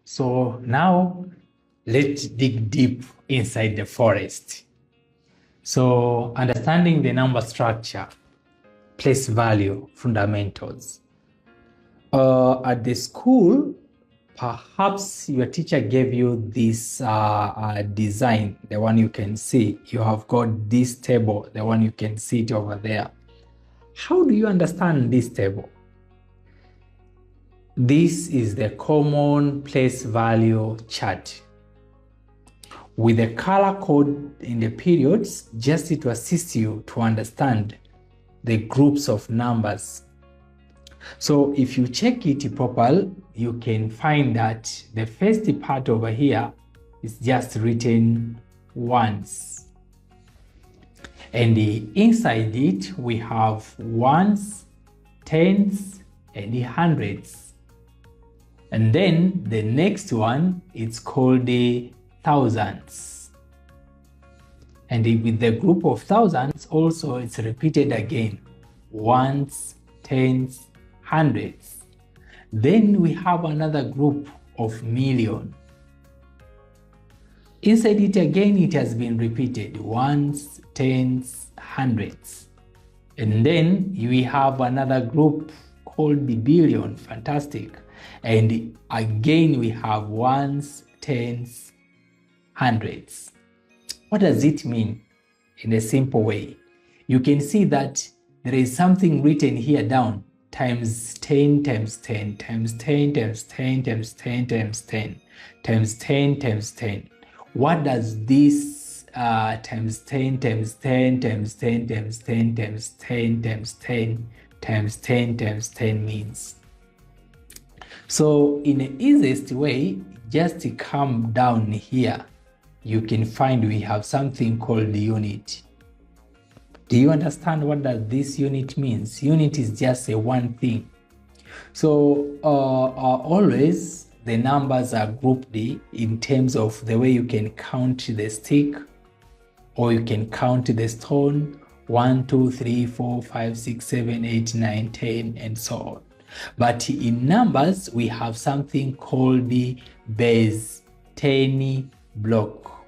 So now let's dig deep inside the forest. So understanding the number structure, place value, fundamentals. At the school, perhaps your teacher gave you this design, the one you can see. You have got this table, the one you can see it over there. How do you understand this table? This is the common place value chart with the color code in the periods just to assist you to understand the groups of numbers. So if you check it properly, you can find that the first part over here is just written ones. And inside it, we have ones, tens, and hundreds. And then the next one, it's called the thousands. And with the group of thousands, also it's repeated again, ones, tens, hundreds. Then we have another group of million. Inside it again, it has been repeated, ones, tens, hundreds. And then we have another group called the billion, fantastic. And again, we have ones, tens, hundreds. What does it mean in a simple way? You can see that there is something written here down, times 10 times 10 times 10 times 10 times 10 times 10 times 10 times 10. What does this times 10 times 10 times 10 times 10 times 10 times 10 times 10 times 10 means? So in the easiest way, just to come down here, you can find we have something called the unit. Do you understand what does this unit means? Unit is just a one thing. So always the numbers are grouped in terms of the way you can count the stick, or you can count the stone, 1, 2, 3, 4, 5, 6, 7, 8, 9, 10, and so on. But in numbers, we have something called the base 10 block.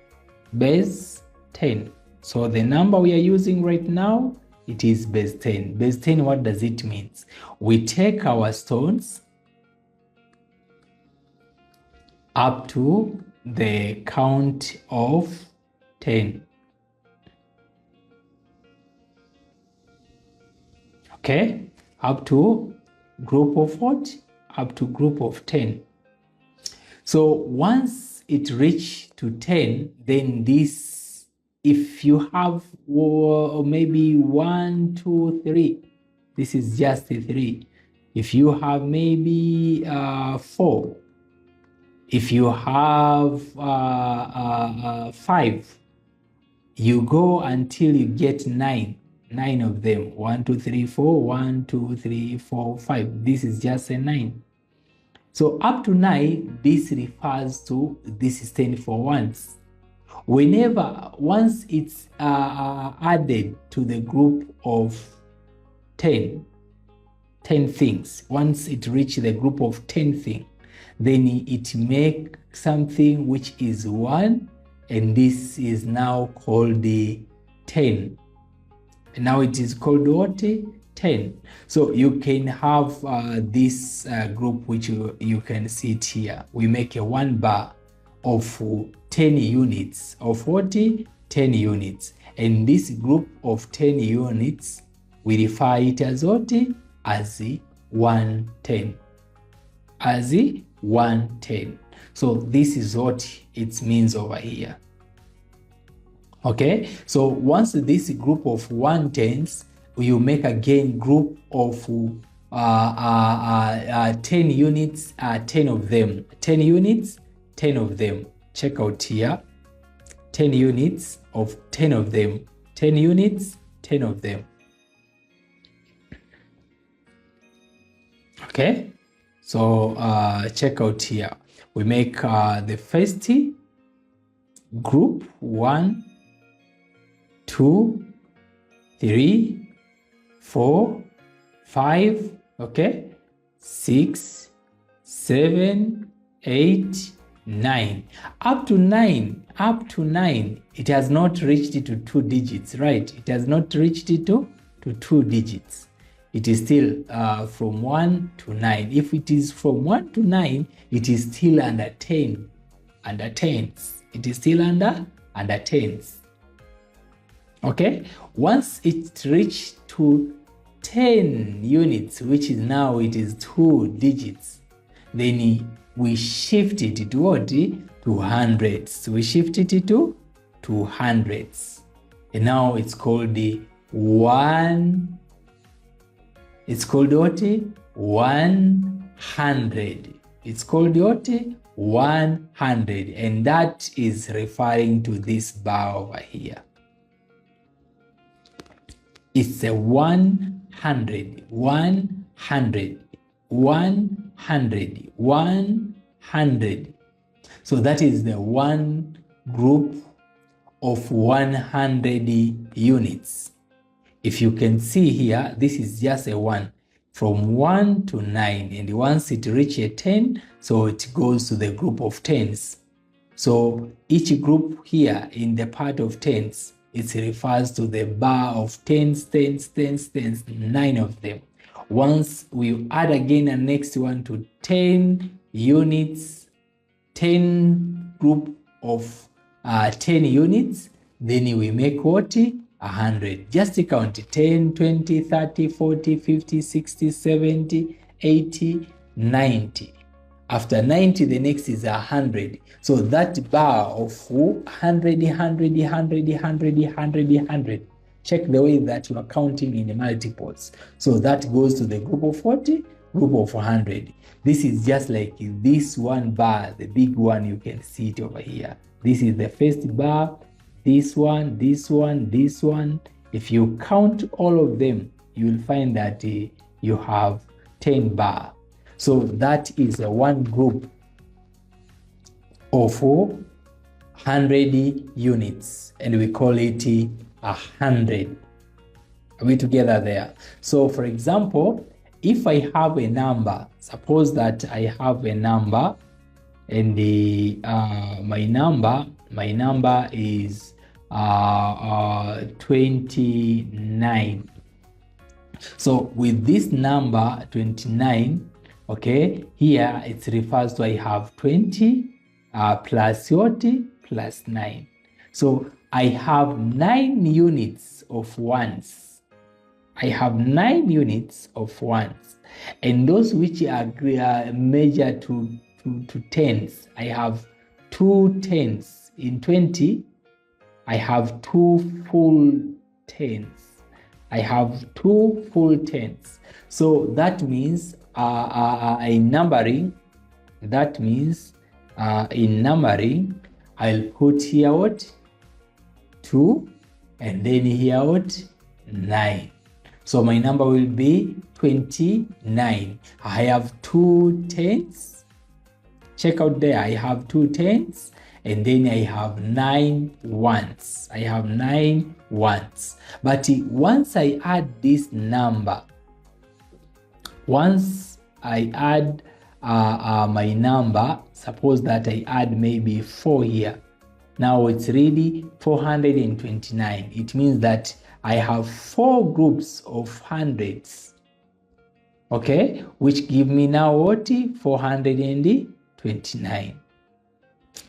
Base 10. So the number we are using right now, it is base 10. Base 10, what does it mean? We take our stones up to the count of 10. Okay? Up to group of what? Up to group of 10. So once it reach to 10, then this, if you have maybe 1, 2, 3, this is just a 3. If you have maybe 4, if you have 5, you go until you get 9 of them. 1, 2, 3, 4, 1, 2, 3, 4, 5. This is just a 9. So up to 9, this refers to, this is 10 for ones. Once it's added to the group of 10 things, once it reaches the group of 10 things, then it make something which is 1, and this is now called the 10. And now it is called what? 10. So you can have this group which you can see it here. We make a 1 bar of 10 units of what? 10 units. And this group of 10 units, we refer it as what? As 110. As 110. So this is what it means over here. Okay, so once this group of 110s, you make again group of 10 units, 10 of them. 10 units, 10 of them. Check out here. 10 units of 10 of them. 10 units, 10 of them. Okay, so check out here. We make the first group 1, 2, 3, 4, 5, okay, 6, 7, 8, 9. Up to 9, it has not reached it to 2 digits, right? It has not reached it to 2 digits. It is still from 1 to 9. If it is from 1 to 9, it is still under 10. Under tens. It is still under tens. Okay? Once it reached to 10 units, which is now it is 2 digits, then we shift it to what? To hundreds. We shift it to hundreds. And now it's called the 1. It's called what? 100. It's called what? 100. And that is referring to this bar over here. It's a 100, 100, 100, 100. So that is the one group of 100 units. If you can see here, this is just a 1 from 1 to 9, and once it reaches 10, so it goes to the group of tens. So each group here in the part of tens, it refers to the bar of tens, 9 of them. Once we add again the next one to 10 units, 10 group of 10 units, then we make what? 100. Just count 10, 20, 30, 40, 50, 60, 70, 80, 90. After 90, the next is 100. So that bar of 100, 100, 100, 100, 100, 100. Check the way that you are counting in the multiples. So that goes to the group of 40, group of 100. This is just like this one bar, the big one, you can see it over here. This is the first bar, this one, this one, this one. If you count all of them, you will find that you have 10 bar. So that is one group of 100 units, and we call it 100. Are we together there? So for example, if I have a number, suppose that I have a number, and my number is 29. So with this number 29, okay, here it refers to I have 20 plus 40 plus 9. So I have 9 units of ones. I have 9 units of ones, and those which are measured to tens, I have 2 tens. In 20, I have 2 full tens. I have 2 full tens. So that means in numbering, I'll put here what? 2, and then here what? 9. So my number will be 29. I have 2 tens. Check out there, I have 2 tens, and then I have 9 ones. I have 9 ones. But once I add this number, once I add my number, suppose that I add maybe 4 here. Now it's really 429. It means that I have 4 groups of hundreds, okay, which give me now what? 429.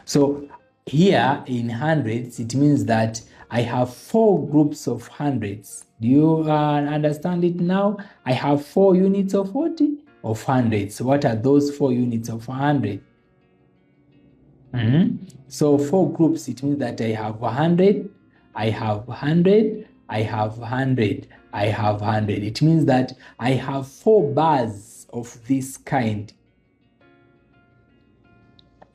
So here in hundreds, it means that I have 4 groups of hundreds. Do you understand it now? I have 4 units of what? Of hundreds. What are those 4 units of 100? So 4 groups, it means that I have 100, I have 100, I have 100, I have 100. It means that I have 4 bars of this kind.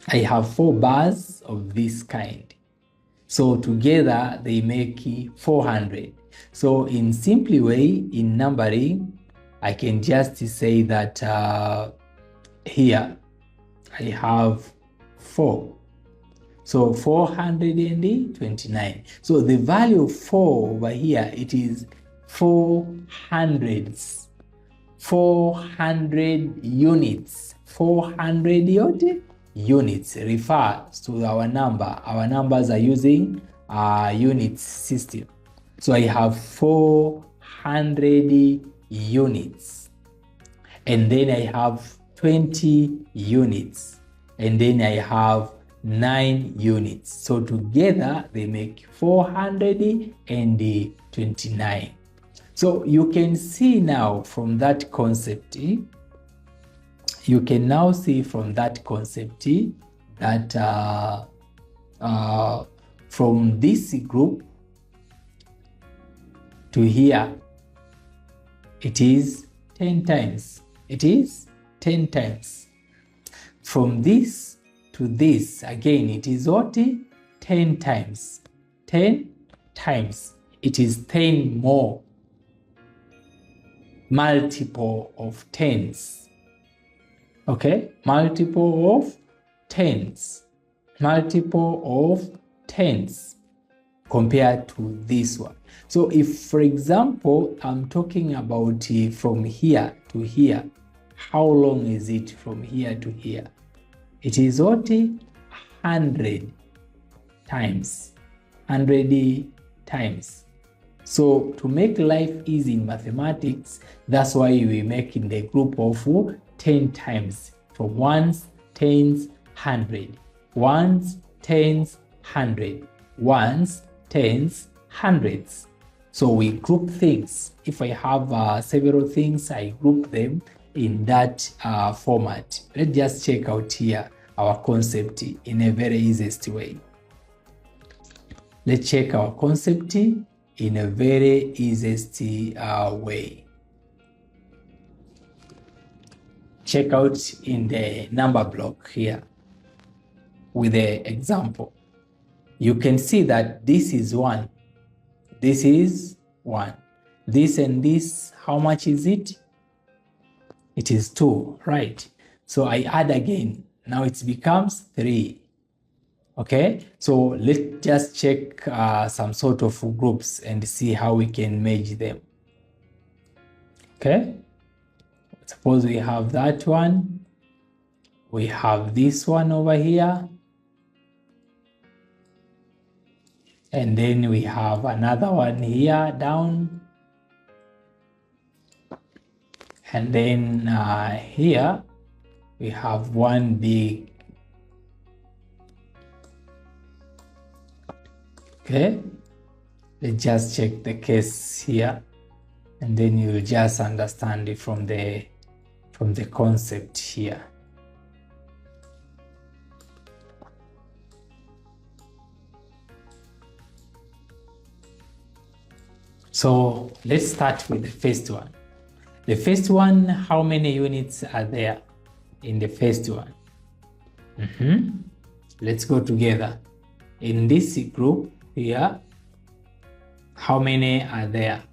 I have 4 bars of this kind. So together they make 400. So in simple way, in numbering, I can just say that here I have 4. So 429. So the value of 4 over here, it is 400 units. 400 units refers to our number. Our numbers are using units system. So I have 400 units, and then I have 20 units, and then I have 9 units. So together they make 429. So you can see now from that concept, you can now see from that concept that from this group to here, it is 10 times. It is 10 times. From this to this, again, it is what? 10 times. 10 times. It is 10 more. Multiple of tens. Okay? Multiple of tens. Multiple of tens compared to this one. So if, for example, I'm talking about from here to here, how long is it from here to here? It is what? 100 times. 100 times. So to make life easy in mathematics, that's why we make in the group of 10 times. From ones, tens, 100. Ones, tens, 100. Ones, tens, hundreds. So we group things. If I have several things, I group them in that format. Let's just check out here our concept in a very easiest way. Let's check our concept in a very easiest way. Check out in the number block here with the example. You can see that this is 1. This is 1. This and this, how much is it? It is 2, right? So I add again. Now it becomes 3. Okay, so let's just check some sort of groups and see how we can merge them. Okay, suppose we have that one. We have this one over here. And then we have another one here down. And then here we have one big. Okay, let's just check the case here, and then you'll just understand it from the concept here. So let's start with the first one. The first one, how many units are there in the first one? Let's go together. In this group here, how many are there?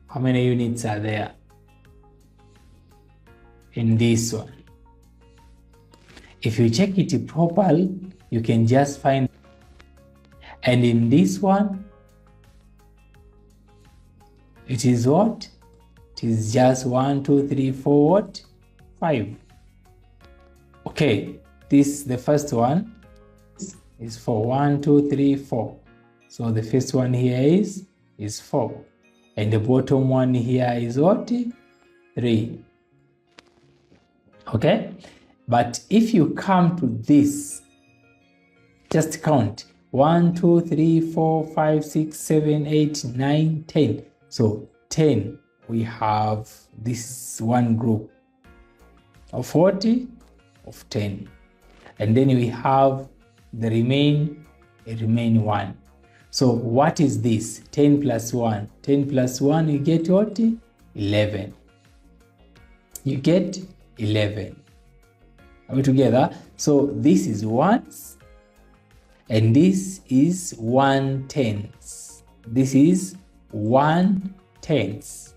How many units are there in this one? If you check it properly, you can just find. And in this one, it is what? It is just 1, 2, 3, 4, what? 5. Okay, this, the first one is for 1, 2, 3, 4. So the first one here is 4. And the bottom one here is what? 3. Okay? But if you come to this, just count. 1, 2, 3, 4, 5, 6, 7, 8, 9, 10. So 10, we have this one group of 40 of 10. And then we have the remain 1. So what is this? 10 plus 1. 10 plus 1, you get what? 11. You get 11. Are we together? So this is ones, and this is 1/10. This is 1/10.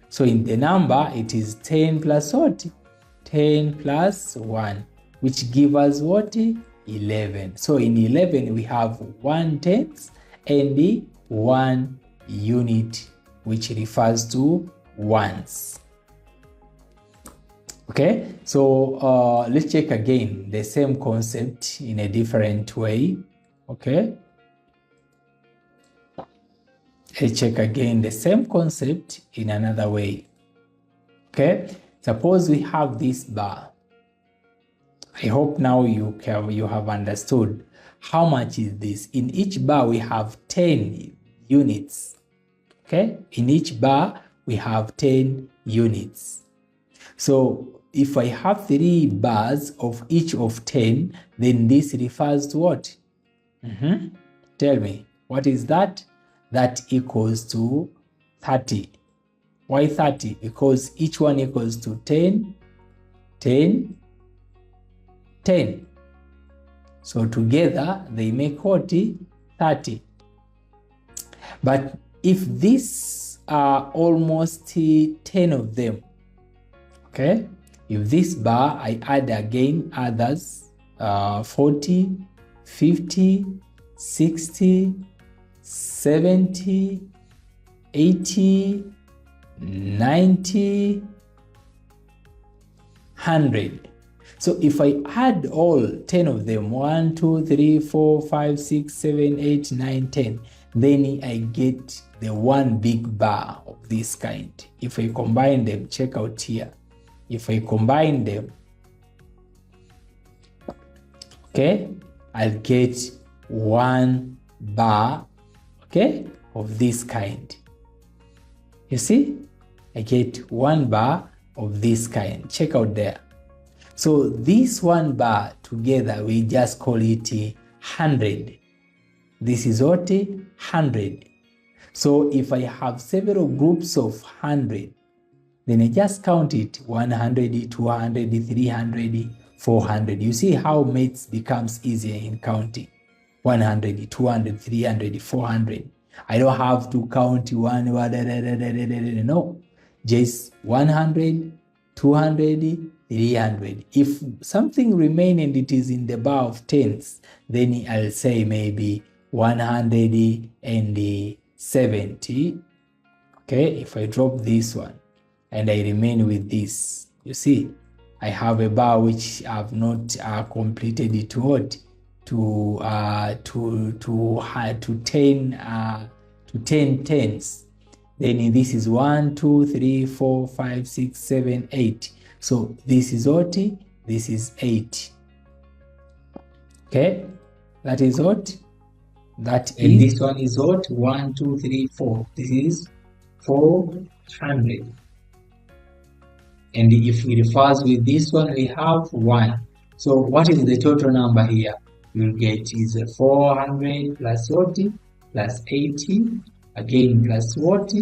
So in the number, it is 10 plus what? 10 plus 1, which gives us what? 11. So in 11, we have 1/10 and the 1 unit, which refers to ones. Okay, so let's check again the same concept in a different way. Okay, let's check again the same concept in another way. Okay, suppose we have this bar. I hope now you have understood how much is this. In each bar we have 10 units. Okay, in each bar we have 10 units. So if I have 3 bars of each of 10, then this refers to what? Tell me, what is that? That equals to 30. Why 30? Because each one equals to 10, 10, 10. So together they make what? 30. But if these are almost 10 of them, okay, if this bar I add again others, 40, 50, 60, 70, 80, 90, 100. So if I add all 10 of them, 1, 2, 3, 4, 5, 6, 7, 8, 9, 10, then I get the one big bar of this kind. If I combine them, check out here. If I combine them, okay, I'll get one bar, okay, of this kind. You see, I get one bar of this kind. Check out there. So this one bar together, we just call it 100. This is what? 100. So if I have several groups of 100, then I just count it 100, 200, 300, 400. You see how maths becomes easier in counting. 100, 200, 300, 400. I don't have to count one, no. Just 100, 200, 300. If something remains and it is in the bar of tens, then I'll say maybe 170. Okay, if I drop this one and I remain with this, you see, I have a bar which I have not completed it to 10 tens. Then this is 1, 2, 3, 4, 5, 6, 7, 8. So this is what? This is 8. Okay, that is what? That is. And this one is what? 1, 2, 3, 4. This is 400. And if we refers with this one, we have 1. So what is the total number here? You'll get is 400 plus what? Plus 80. Again plus what?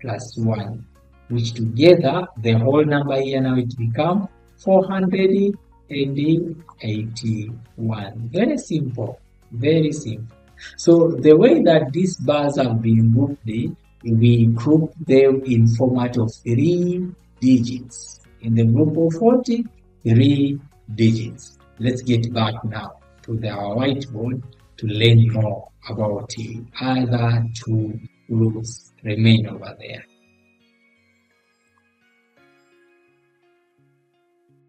Plus 1. Which together, the whole number here now it becomes 481. Very simple. Very simple. So the way that these bars have been grouped, we group them in format of 3 digits. In the group of 40, 3 digits. Let's get back now to our whiteboard to learn more about the other 2 groups remain over there.